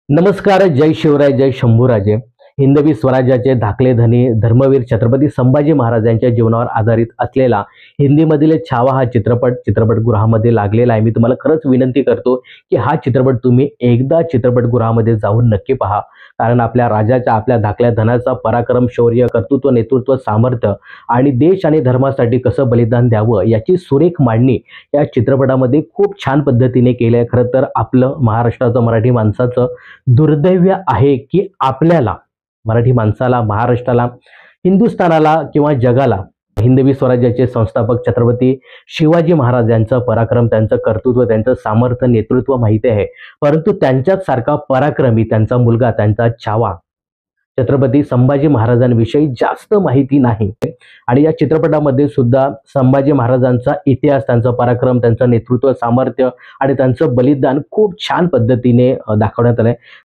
नमस्कार, जय शिवराय, जय शंभूराजे. हिंदवी स्वराज्याचे धाकले धनी धर्मवीर छत्रपती संभाजी महाराजांच्या जीवनावर आधारित असलेला हिंदीमधील छावा हा चित्रपट चित्रपटगृहामध्ये लागलेला आहे. मी तुम्हाला खरंच विनंती करतो की हा चित्रपट तुम्ही एकदा चित्रपटगृहामध्ये जाऊन नक्की पहा. कारण आपल्या राजाचा, आपल्या धाकल्या धनाचा पराक्रम, शौर्य, कर्तृत्व, नेतृत्व, सामर्थ्य आणि देश आणि धर्मासाठी कसं बलिदान द्यावं याची सुरेख मांडणी या चित्रपटामध्ये खूप छान पद्धतीने केली आहे. खरं तर आपलं महाराष्ट्राचं, मराठी माणसाचं दुर्दैव्य आहे की आपल्याला, मराठी माणसाला, महाराष्ट्राला, हिंदुस्थानाला किंवा जगाला हिंदवी स्वराज्याचे संस्थापक छत्रपती शिवाजी महाराज यांचं पराक्रम, त्यांचं कर्तृत्व, त्यांचं सामर्थ्य, नेतृत्व माहिती आहे. परंतु त्यांच्याच सारखा पराक्रमी त्यांचा मुलगा, त्यांचा छावा छत्रपती संभाजी महाराजांविषयी जास्त माहिती नाही. आणि या चित्रपटामध्ये सुद्धा संभाजी महाराजांचा इतिहास, त्यांचा पराक्रम, त्यांचं नेतृत्व, सामर्थ्य आणि त्यांचं बलिदान खूप छान पद्धतीने दाखवण्यात आलंय.